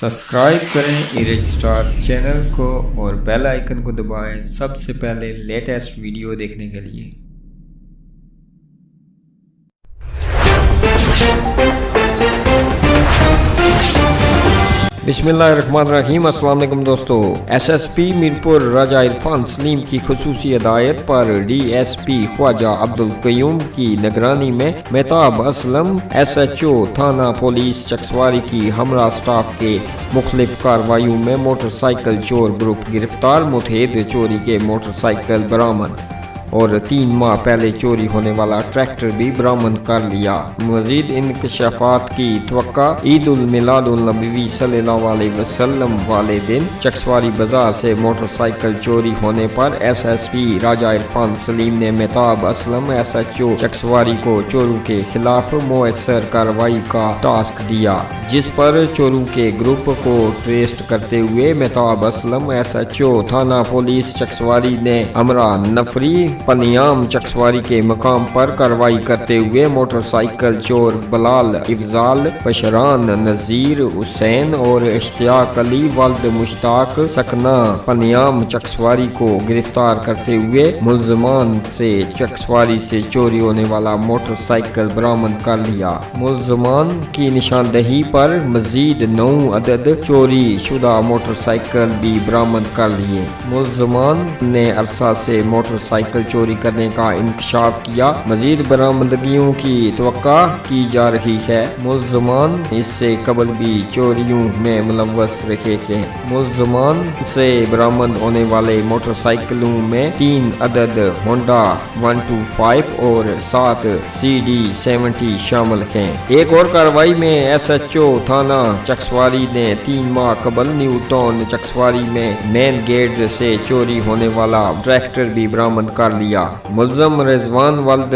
Subscribe करें erase star channel को और बेल आइकन को दबाएं सबसे पहले लेटेस्ट वीडियो देखने के लिए। बिस्मिल्लाहिर्रहमानिर्रहीम। अस्सलाम वालेकुम दोस्तों, एसएसपी मीरपुर राजा इरफान सलीम की खुसूसी हिदायत पर डीएसपी ख्वाजा अब्दुल कयूम की निगरानी में मेहताब असलम एसएचओ थाना पुलिस चकसवारी की हमरा स्टाफ के मुख्तलिफ कार्रवाइयों में मोटरसाइकिल चोर ग्रुप गिरफ्तार, मुतहद चोरी के मोटरसाइकिल बरामद और 3 माह पहले चोरी होने वाला ट्रैक्टर भी बरामद कर लिया। मजीद इंकशाफात की तवक्का ईद उल मिलादुल नबी सल्लल्लाहु अलैहि वसल्लम वाले दिन चकसवारी बाजार से मोटरसाइकिल चोरी होने पर एसएसपी राजा इरफान सलीम ने मेहताब असलम एसएचओ चकसवारी को चोरों के खिलाफ मुयस्सर कार्रवाई का टास्क दिया, जिस पर चोरों के ग्रुप को ट्रेस करते हुए मेहताब असलम एसएचओ थाना पुलिस चकसवारी ने अमरा नफरी पनियाम चकसवारी के मकाम पर कार्रवाई करते हुए मोटरसाइकिल चोर बलाल, इफजाल, पशरान, नजीर, हुसैन और इश्तियाक अली वल्द मुश्ताक सकना पनियाम चकसवारी को गिरफ्तार करते हुए मुल्जमान से चकसवारी से चोरी होने वाला मोटरसाइकिल बरामद कर लिया। मुल्जमान की निशानदही पर मजीद 9 अदद चोरी शुदा मोटरसाइकिल भी बरामद कर लिए। मुल्जमान ने अरसा से मोटरसाइकिल चोरी करने का इंकशाफ किया। मजीद बरामदगियों की तवक्का की जा रही है। मुल्जमान इससे कबल भी चोरियों में मुलव्वस रहे थे। मुल्जमान से बरामद होने वाले मोटरसाइकिलों में 3 अदद होंडा 125 और 7 CD70 शामिल हैं। एक और कार्रवाई में एसएचओ थाना चकसवारी ने 3 माह कबल न्यू टाउन चकसवारी में मेन गेट से चोरी होने वाला ट्रैक्टर भी बरामद कर लिया। मुल्जम रिजवान वल्द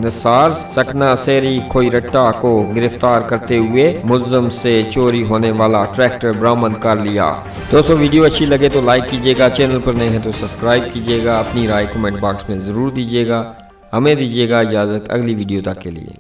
नसार सकना सेरी खोईरट्टा को गिरफ्तार करते हुए मुल्जम से चोरी होने वाला ट्रैक्टर बरामद कर लिया। दोस्तों, वीडियो अच्छी लगे तो लाइक कीजिएगा, चैनल पर नए हैं तो सब्सक्राइब कीजिएगा, अपनी राय कमेंट बॉक्स में ज़रूर दीजिएगा। हमें दीजिएगा इजाज़त अगली वीडियो तक के लिए।